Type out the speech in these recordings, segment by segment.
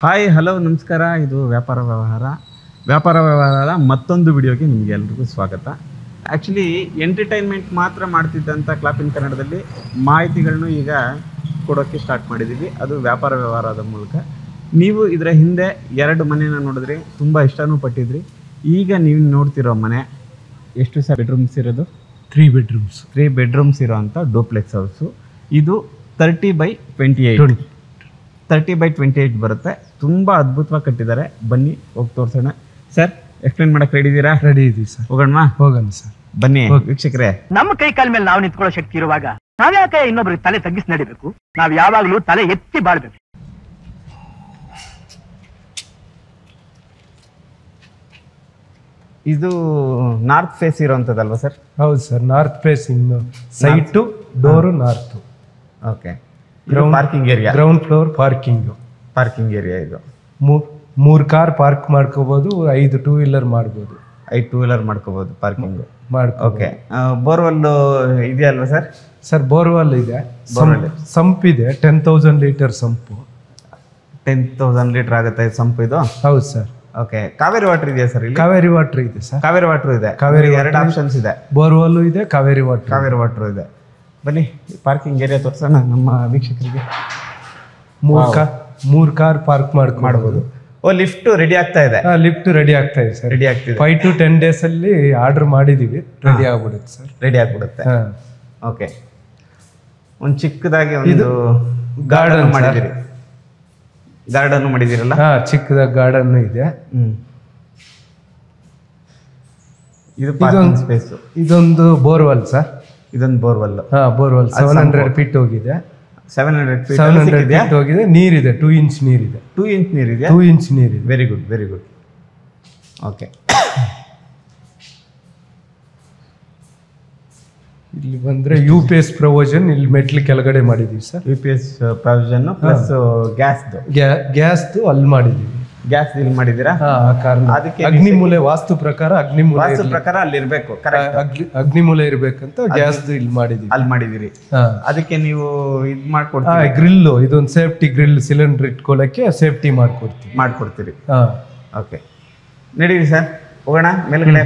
Hi hello ನಮಸ್ಕಾರ. ಇದು ವ್ಯಾಪಾರ ವ್ಯವಹಾರದ ಮತ್ತೊಂದು ವಿಡಿಯೋಗೆ ನಿಮಗೆಲ್ರಿಗೂ ಸ್ವಾಗತ. ಆ್ಯಕ್ಚುಲಿ ಎಂಟರ್ಟೈನ್ಮೆಂಟ್ ಮಾತ್ರ ಮಾಡ್ತಿದ್ದಂಥ ಕ್ಲಾಪಿನ್ ಕನ್ನಡದಲ್ಲಿ ಮಾಹಿತಿಗಳನ್ನು ಈಗ ಕೊಡೋಕ್ಕೆ ಸ್ಟಾರ್ಟ್ ಮಾಡಿದ್ದೀವಿ, ಅದು ವ್ಯಾಪಾರ ವ್ಯವಹಾರದ ಮೂಲಕ. ನೀವು ಇದರ ಹಿಂದೆ 2 ಮನೆನ ನೋಡಿದ್ರಿ, ತುಂಬ ಇಷ್ಟನೂ ಪಟ್ಟಿದ್ರಿ. ಈಗ ನೀವು ನೋಡ್ತಿರೋ ಮನೆ ಎಷ್ಟು ಸರ್ ಬೆಡ್ರೂಮ್ಸ್ ಇರೋದು? 3 ಬೆಡ್ರೂಮ್ಸ್ ಇರೋ ಅಂಥ ಡೂಪ್ಲೆಕ್ಸ್ ಹೌಸು. ಇದು 30/28 ಬರುತ್ತೆ. ತುಂಬ ಅದ್ಭುತವಾಗಿ ಕಟ್ಟಿದ್ದಾರೆ. ಬನ್ನಿ ಹೋಗಿ ತೋರಿಸೋಣ. ಸರ್ ಎಕ್ಸ್ಪ್ಲೇನ್ ಮಾಡಕ್ಕೆ ರೆಡಿ ಇದ್ದೀರಾ? ರೆಡಿ ಇದೀವಿ ಸರ್. ಹೋಗೋಣ ಸರ್. ಬನ್ನಿ ವೀಕ್ಷಕರೇ. ನಮ್ಮ ಕೈ ಕಾಲ ಮೇಲೆ ನಾವು ನಿಂತ್ಕೊಳ್ಳೋ ಶಕ್ತಿ ಇರುವಾಗ ನಾವ್ಯಾಕೆ ಇನ್ನೊಬ್ರಿಗೆ ತಲೆ ತಗ್ಗಿಸಿ ನಡಿಬೇಕು? ನಾವ್ ಯಾವಾಗ್ಲೂ ತಲೆ ಎತ್ತಿ ಬಾಳ್ಬೇಕು. ಇದು ನಾರ್ತ್ ಫೇಸ್ ಇರೋಂಥದ್ದಲ್ವಾ ಸರ್? ಹೌದು sir, north facing site, door north. Okay. Parking area, ground floor parking area. ಇದು 3 ಕಾರ್ ಪಾರ್ಕ್ ಮಾಡ್ಕೋಬಹುದು, 5 ಟೂ ವೀಲರ್ ಮಾಡ್ಬೋದು. 5 ಟೂ ವೀಲರ್ ಮಾಡ್ಕೋಬಹುದು ಪಾರ್ಕಿಂಗ್. ಓಕೆ. ಬೋರ್ವೆಲ್ ಇದೆಯಲ್ವಾ ಸರ್? ಸರ್ ಬೋರ್ವೆಲ್ ಇದೆ, ಸಂಪ್ ಇದೆ. 10,000 ಲೀಟರ್ ಸಂಪು. 10,000 ಲೀಟರ್ ಆಗುತ್ತೆ ಸಂಪ್ ಇದು? ಹೌದು ಸರ್. ಓಕೆ. ಕಾವೇರಿ ವಾಟರ್ ಇದೆಯಾ ಸರ್? ಇಲ್ಲಿ ಕಾವೇರಿ ವಾಟರ್ ಇದೆ ಸರ್. ಕಾವೇರಿ ವಾಟರ್ ಇದೆ. 2 ಆಪ್ಷನ್ಸ್ ಇದೆ. ಬೋರ್ವೆಲ್ ಇದೆ, ಕಾವೇರಿ ವಾಟರ್ ಇದೆ. ಬನ್ನಿ ಪಾರ್ಕಿಂಗ್ ಏರಿಯಾ ತೋರಿಸೋಣ ನಮ್ಮ ವೀಕ್ಷಕರಿಗೆ. 3 ಕಾರ್ ಪಾರ್ಕ್ ಮಾಡ್ಬೋದು. ಓ, ಲಿಫ್ಟ್ ರೆಡಿ ಆಗ್ತಾ ಇದೆ? ಲಿಫ್ಟ್ ರೆಡಿ ಆಗ್ತಾ ಇದೆ ಸರ್. ರೆಡಿ ಆಗ್ತಿದೆ. 5 to 10 days ಅಲ್ಲಿ ಆರ್ಡರ್ ಮಾಡಿದೀವಿ, ರೆಡಿ ಆಗ್ಬಿಡುತ್ತೆ ಸರ್. ರೆಡಿ ಆಗ್ಬಿಡುತ್ತೆ. ಓಕೆ. ಒಂದು ಚಿಕ್ಕದಾಗಿ ಒಂದು ಗಾರ್ಡನ್ ಮಾಡಿದಿರಿ. ಗಾರ್ಡನ್ ಮಾಡಿದಿರಲ್ಲ? ಚಿಕ್ಕದಾಗಿ ಗಾರ್ಡನ್ ಇದೆ. ಇದು ಪಾರ್ಕಿಂಗ್ ಸ್ಪೇಸ್. ಇದೊಂದು ಬೋರ್ವೆಲ್ ಸರ್. ಇದೊಂದು ಬೋರ್ವೆಲ್. ಬೋರ್ವೆಲ್ 700 ಫೀಟ್ ಹೋಗಿದೆ. 700 ಫೀಟ್ ಹೋಗಿದೆ. ನೀರಿದೆ, 2 ಇಂಚ್ ನೀರಿದೆ. 2 ಇಂಚ್ ನೀರಿದೆ. 2 ಇಂಚ್ ನೀರಿದೆ. Very good. ಓಕೆ. ಇಲ್ಲಿ ಬಂದ್ರೆ UPS ಪ್ರೊವಿಷನ್ ಇಲ್ಲಿ ಮೆಟ್ಲು ಕೆಳಗಡೆ ಮಾಡಿದೀವಿ ಸರ್. UPS ಪ್ರೊವಿಷನ್ ಪ್ಲಸ್ ಗ್ಯಾಸ್ದು ಅಲ್ಲಿ ಮಾಡಿದೀವಿ. ಗ್ಯಾಸ್ ಇಲ್ಲಿ ಮಾಡಿದ್ದೀರಾ? ಅದಕ್ಕೆ ಅಗ್ನಿಮೂಲೆ ವಾಸ್ತು ಪ್ರಕಾರ ಅಲ್ಲಿ ಇರಬೇಕು. ಅಗ್ನಿಮೂಲೆ ಇರ್ಬೇಕಂತ ಗ್ಯಾಸ್ದು ಇಲ್ಲಿ ಮಾಡಿದೀವಿ. ಅಲ್ಲಿ ಮಾಡಿದಿರಿ. ಅದಕ್ಕೆ ನೀವು ಇದು ಮಾಡ್ಕೊಡ್ತೀರಿ? ಗ್ರಿಲ್, ಇದೊಂದು ಸೇಫ್ಟಿ ಗ್ರಿಲ್, ಸಿಲಿಂಡರ್ ಇಟ್ಕೊಳ್ಳಕ್ಕೆ ಸೇಫ್ಟಿ ಮಾಡ್ಕೊಡ್ತೀರಿ. ಓಕೆ, ನಡೀರಿ ಸರ್, ಹೋಗೋಣ ಮೇಲ್ಗಡೆ.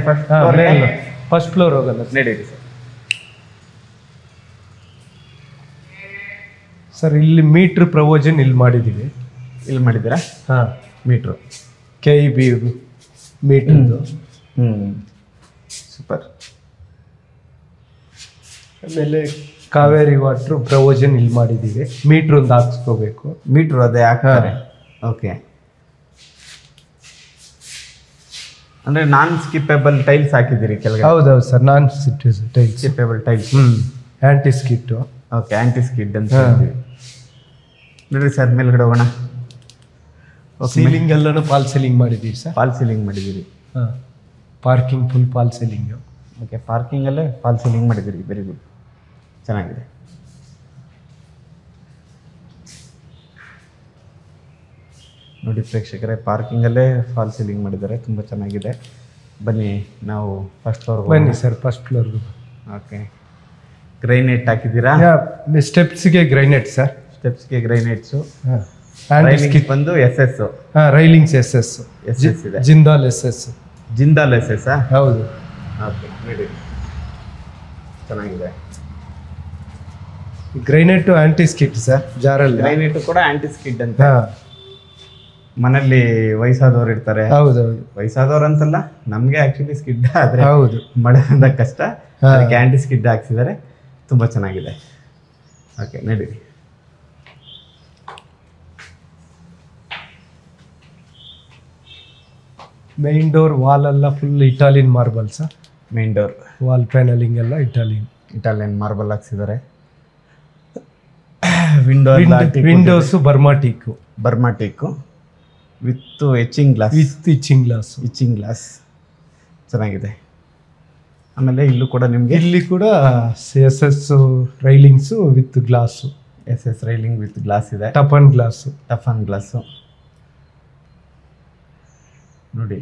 ಫಸ್ಟ್ ಫ್ಲೋರ್ ಹೋಗಲ್ಲ, ನಡೀರಿ ಸರ್. ಸರ್ ಇಲ್ಲಿ ಮೀಟರ್ ಪ್ರೊವಿಷನ್ ಇಲ್ಲಿ ಮಾಡಿದೀವಿ. ಇಲ್ಲಿ ಮಾಡಿದ್ದೀರಾ? ಮೀಟ್ರು KEB ಮೀಟರ್ದು. ಸೂಪರ್. ಆಮೇಲೆ ಕಾವೇರಿ ವಾಟರ್ ಪ್ರೊವಿಷನ್ ಇಲ್ಲಿ ಮಾಡಿದ್ದೀವಿ. ಮೀಟ್ರ್ ಒಂದು ಹಾಕ್ಸ್ಕೋಬೇಕು. ಮೀಟ್ರು ಅದೇ ಹಾಕ್ತಾರೆ. ಓಕೆ. ಅಂದರೆ ನಾನ್ ಸ್ಕಿಪ್ಪೇಬಲ್ ಟೈಲ್ಸ್ ಹಾಕಿದ್ದೀರಿ ಕೆಳಗೆ? ಹೌದೌದು sir, non skippable tiles. Anti skid. Okay, anti skid ಅಂತ ನೋಡಿರಿ ಸರ್. ಮೇಲ್ಗಡೆ ಹೋಗೋಣ. ಸೀಲಿಂಗ್ ಎಲ್ಲನೂ ಫಾಲ್ ಸೀಲಿಂಗ್ ಮಾಡಿದ್ದೀವಿ ಸರ್. ಫಾಲ್ ಸೀಲಿಂಗ್ ಮಾಡಿದ್ದೀರಿ. Parking full false ceiling. Okay, ಪಾರ್ಕಿಂಗಲ್ಲೇ ಫಾಲ್ ಸೀಲಿಂಗ್ ಮಾಡಿದ್ದೀರಿ. ವೆರಿ ಗುಡ್, ಚೆನ್ನಾಗಿದೆ. ನೋಡಿ ಪ್ರೇಕ್ಷಕರೇ, ಪಾರ್ಕಿಂಗಲ್ಲೇ ಫಾಲ್ ಸೀಲಿಂಗ್ ಮಾಡಿದ್ದಾರೆ, ತುಂಬ ಚೆನ್ನಾಗಿದೆ. ಬನ್ನಿ ನಾವು ಫಸ್ಟ್ ಫ್ಲೋರ್ ಬನ್ನಿ ಸರ್. ಫಸ್ಟ್ ಫ್ಲೋರ್ಗೆ. ಓಕೆ. ಗ್ರೈನೇಟ್ ಹಾಕಿದ್ದೀರಾ? ಸ್ಟೆಪ್ಸ್ಗೆ ಗ್ರೈನೇಟ್ ಸರ್. ಸ್ಟೆಪ್ಸ್ಗೆ ಗ್ರೈನೇಟ್ಸು. ಬಂದು SS. ರೈಲಿಂಗ್ಸ್ SS ಇದೆ. ಜಿಂದಾಲ್ SS. ಹೌದು. ಓಕೆ, ನೋಡಿ ಚೆನ್ನಾಗಿದೆ. Granite anti skid sir. ಜಾರಲ್ಲಿ ಗ್ರೈನೇಟ್ ಕೂಡ ಆಂಟಿ ಸ್ಕಿಡ್ ಅಂತ. ಮನೆಯಲ್ಲಿ ವಯಸ್ಸಾದವ್ರು ಇರ್ತಾರೆ. ಹೌದೌದು. ವಯಸ್ಸಾದವ್ರು ಅಂತಲ್ಲ, ನಮಗೆ ಆಕ್ಚುಲಿ ಸ್ಕಿಡ್ ಆದ್ರೆ ಹೌದು, ಮಳೆ ಬಂದಾಗ ಕಷ್ಟ. ಅದಕ್ಕೆ ಆಂಟಿ ಸ್ಕಿಡ್ ಹಾಕ್ಸಿದ್ದಾರೆ, ತುಂಬ ಚೆನ್ನಾಗಿದೆ. ಓಕೆ, ನಡೀರಿ. ಮೇನ್ ಡೋರ್ ವಾಲ್ ಎಲ್ಲ full Italian marble sir. Main door wall panelling ಎಲ್ಲ ಇಟಾಲಿಯನ್ ಮಾರ್ಬಲ್ ಹಾಕ್ಸಿದ್ದಾರೆ. Windows Burma teak with etching glass. ಚೆನ್ನಾಗಿದೆ. ಆಮೇಲೆ ಇಲ್ಲೂ ಕೂಡ ನಿಮಗೆ ಇಲ್ಲಿ ಕೂಡ SS railings with glass. SS railing with glass ಇದೆ. ಟಫನ್ ಗ್ಲಾಸು ನೋಡಿ,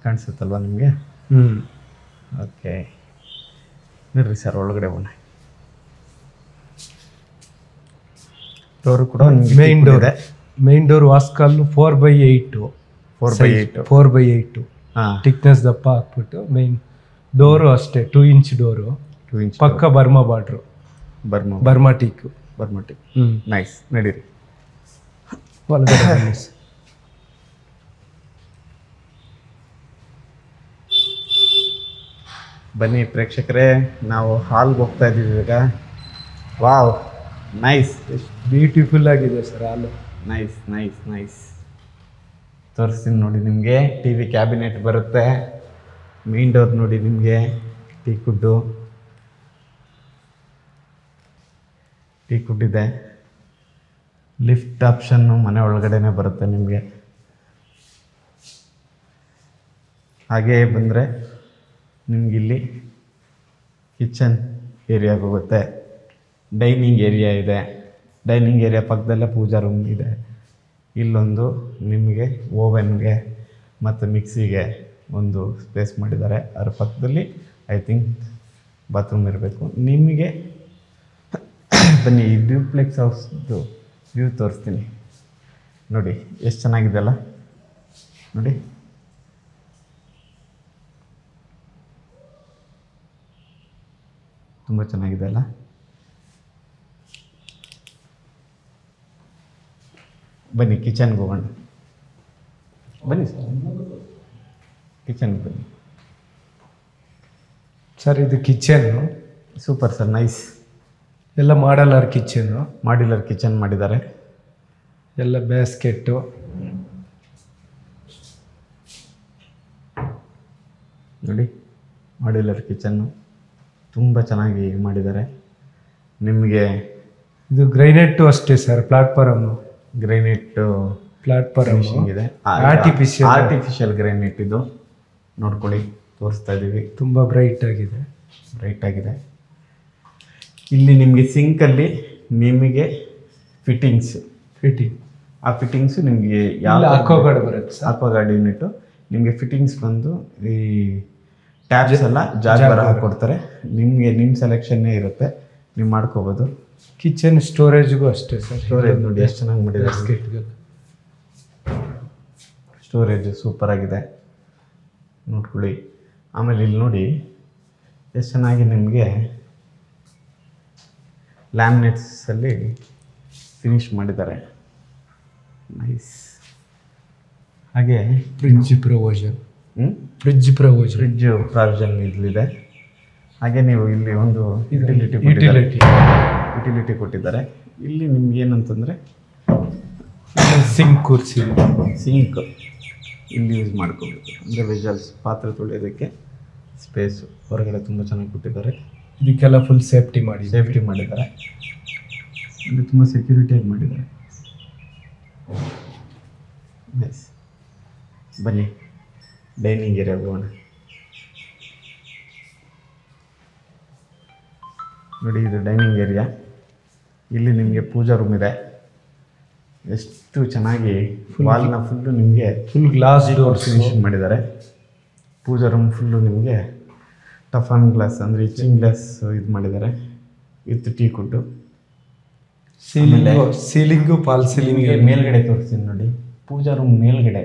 ಕಾಣಿಸುತ್ತಲ್ವಾ ನಿಮಗೆ? ಓಕೆ, ನೋಡ್ರಿ ಸರ್, ಒಳಗಡೆ ಹೋಗೋಣ. ಡೋರು ಕೂಡ ಮೇನ್ ಡೋರ್ ಇದೆ. ಮೇನ್ ಡೋರ್ ವಾಸ್ಕಲ್ಲು 4x8 4x8 4x8 ಹಾಂ ಥಿಕ್ನೆಸ್ ದಪ್ಪ ಹಾಕ್ಬಿಟ್ಟು ಮೇನ್ ಡೋರು ಅಷ್ಟೇ 2 ಇಂಚ್ ಡೋರು 2 ಇಂಚ್ ಪಕ್ಕ ಬರ್ಮಾ ಬಾರ್ಡ್ರು ಬರ್ಮಾ ಟೀಕು ಬರ್ಮಟಿ ನೈಸ್ ನಡೀರಿ ಒಳಗಡೆ ಬನ್ನಿ ಸರ್. ಬನ್ನಿ ಪ್ರೇಕ್ಷಕರೇ, ನಾವು ಹಾಲ್ಗೆ ಹೋಗ್ತಾ ಇದ್ದೀವಿ ಈಗ. ವಾವ್, ನೈಸ್, ಬ್ಯೂಟಿಫುಲ್ ಆಗಿದೆ ಸರ್ ಹಾಲು. Nice nice nice. ತೋರಿಸ್ತೀನಿ ನೋಡಿ ನಿಮಗೆ. ಟಿ ವಿ ಕ್ಯಾಬಿನೆಟ್ ಬರುತ್ತೆ. ಮೇನ್ ಡೋರ್ ನೋಡಿ ನಿಮಗೆ. ಟೀ ಕುಡ್ ಇದೆ. ಲಿಫ್ಟ್ ಆಪ್ಷನ್ನು ಮನೆ ಒಳಗಡೆನೇ ಬರುತ್ತೆ ನಿಮಗೆ. ಹಾಗೇ ಬಂದರೆ ನಿಮಗಿಲ್ಲಿ ಕಿಚನ್ ಏರಿಯಾಗೆ ಹೋಗುತ್ತೆ. ಡೈನಿಂಗ್ ಏರಿಯಾ ಇದೆ. ಡೈನಿಂಗ್ ಏರಿಯಾ ಪಕ್ಕದಲ್ಲೇ ಪೂಜಾ ರೂಮ್ ಇದೆ. ಇಲ್ಲೊಂದು ನಿಮಗೆ ಓವೆನ್ಗೆ ಮತ್ತು ಮಿಕ್ಸಿಗೆ ಒಂದು ಸ್ಪೇಸ್ ಮಾಡಿದ್ದಾರೆ. ಅದರ ಪಕ್ಕದಲ್ಲಿ ಐ ಥಿಂಕ್ ಬಾತ್ರೂಮ್ ಇರಬೇಕು. ನಿಮಗೆ ಬನ್ನಿ ಈ ಡ್ಯೂಪ್ಲೆಕ್ಸ್ ಹೌಸ್ದು ವ್ಯೂ ತೋರಿಸ್ತೀನಿ ನೋಡಿ. ಎಷ್ಟು ಚೆನ್ನಾಗಿದೆ ಅಲ್ಲ ನೋಡಿ. ತುಂಬ ಚೆನ್ನಾಗಿದೆ ಅಲ್ಲ. ಬನ್ನಿ ಕಿಚನ್ಗೆ ಹೋಗೋಣ. ಬನ್ನಿ ಸರ್, ಕಿಚನ್ಗೆ ಬನ್ನಿ ಸರ್. ಇದು ಕಿಚನ್ನು ಸೂಪರ್ ಸರ್, ನೈಸ್. ಎಲ್ಲ ಮಾಡಲರ್ ಕಿಚನ್ನು, ಮಾಡ್ಯುಲರ್ ಕಿಚನ್ ಮಾಡಿದ್ದಾರೆ. ಎಲ್ಲ ಬ್ಯಾಸ್ಕೆಟ್ಟು, ನೋಡಿ ಮಾಡ್ಯುಲರ್ ಕಿಚನ್ನು ತುಂಬ ಚೆನ್ನಾಗಿ ಮಾಡಿದ್ದಾರೆ. ನಿಮಗೆ ಇದು ಗ್ರೈನೆಟ್ಟು ಅಷ್ಟೇ ಸರ್. ಪ್ಲಾಟ್ಫಾರಮ್ಮು ಗ್ರೈನೇಟ್ ಪ್ಲಾಟ್ಫಾರಮ್ ಇದೆ. ಆರ್ಟಿಫಿಷಿಯಲ್ ಗ್ರೈನೇಟ್ ಇದು ನೋಡ್ಕೊಳ್ಳಿ, ತೋರಿಸ್ತಾ ಇದ್ದೀವಿ. ತುಂಬ ಬ್ರೈಟ್ ಆಗಿದೆ. ಇಲ್ಲಿ ನಿಮಗೆ ಸಿಂಕಲ್ಲಿ ನಿಮಗೆ ಫಿಟ್ಟಿಂಗ್ ಆ ಫಿಟ್ಟಿಂಗ್ಸು ನಿಮಗೆ ಯಾವ ಅಕ್ವಾಗಾರ್ಡ್ ಬರುತ್ತೆ ಸರ್. ಅಕ್ವಾಗಾರ್ಡ್ ಯೂನಿಟು ನಿಮಗೆ ಫಿಟ್ಟಿಂಗ್ಸ್ ಬಂದು ಈ ಟ್ಯಾಬ್ಸ್ ಎಲ್ಲ ಜಾಗ್ವಾರ್ ಹಾಕ್ಕೊಡ್ತಾರೆ. ನಿಮಗೆ ನಿಮ್ಮ ಸೆಲೆಕ್ಷನ್ನೇ ಇರುತ್ತೆ, ನೀವು ಮಾಡ್ಕೋಬೋದು. ಕಿಚನ್ ಸ್ಟೋರೇಜ್ಗೂ ಅಷ್ಟೇ ಸರ್. ಸ್ಟೋರೇಜ್ ನೋಡಿ ಎಷ್ಟು ಚೆನ್ನಾಗಿ ಮಾಡಿದ್ದಾರೆ. ಬ್ಯಾಸ್ಕೆಟ್ಗಳು ಸ್ಟೋರೇಜ್ ಸೂಪರ್ ಆಗಿದೆ ನೋಡ್ಕೊಳ್ಳಿ. ಆಮೇಲೆ ಇಲ್ಲಿ ನೋಡಿ ಎಷ್ಟು ಚೆನ್ನಾಗಿ ನಿಮಗೆ ಲ್ಯಾಮಿನೇಟ್ಸಲ್ಲಿ ಫಿನಿಶ್ ಮಾಡಿದ್ದಾರೆ. ನೈಸ್. ಹಾಗೆ ಫ್ರಿಡ್ಜ್ ಪ್ರೊವಿಷನ್ ಇಲ್ಲಿದೆ. ಹಾಗೆ ನೀವು ಇಲ್ಲಿ ಒಂದು ಯುಟಿಲಿಟಿ ಕೊಟ್ಟಿದ್ದಾರೆ. ಇಲ್ಲಿ ನಿಮ್ಗೆ ಏನಂತಂದರೆ ಸಿಂಕ್ ಕೂರಿಸಿದೆ. ಸಿಂಕ್ ಇಲ್ಲಿ ಯೂಸ್ ಮಾಡ್ಕೋಬೇಕು. ಅಂದರೆ ವೆಜಲ್ಸ್ ಪಾತ್ರೆ ತೊಳೆಯೋದಕ್ಕೆ ಸ್ಪೇಸು ಹೊರಗಡೆ ತುಂಬ ಚೆನ್ನಾಗಿ ಕೊಟ್ಟಿದ್ದಾರೆ. ಇದಕ್ಕೆಲ್ಲ ಫುಲ್ ಸೇಫ್ಟಿ ಮಾಡಿದ್ದಾರೆ. ಇಲ್ಲಿ ತುಂಬ ಸೆಕ್ಯೂರಿಟಿಯಾಗಿ ಮಾಡಿದ್ದಾರೆ. ನೈಸ್. ಬನ್ನಿ ಡೈನಿಂಗ್ ಏರಿಯಾಗೆ ಹೋಗೋಣ. ನೋಡಿ ಇದು ಡೈನಿಂಗ್ ಏರಿಯಾ. ಇಲ್ಲಿ ನಿಮಗೆ ಪೂಜಾ ರೂಮ್ ಇದೆ. ಎಷ್ಟು ಚೆನ್ನಾಗಿ ವಾಲ್ನ ಫುಲ್ಲು ನಿಮಗೆ ಫುಲ್ ಗ್ಲಾಸ್ ಡೋರ್ ಫಿನಿಶಿಂಗ್ ಮಾಡಿದ್ದಾರೆ. ಪೂಜಾ ರೂಮ್ ಫುಲ್ಲು ನಿಮಗೆ ಟಫನ್ ಗ್ಲಾಸ್ ಅಂದರೆ ಇಚಿಂಗ್ ಗ್ಲಾಸ್ ಇದು ಮಾಡಿದ್ದಾರೆ. With teakwood. Ceiling false ceiling ಮೇಲ್ಗಡೆ ತೋರಿಸ್ತೀನಿ ನೋಡಿ. ಪೂಜಾ ರೂಮ್ ಮೇಲ್ಗಡೆ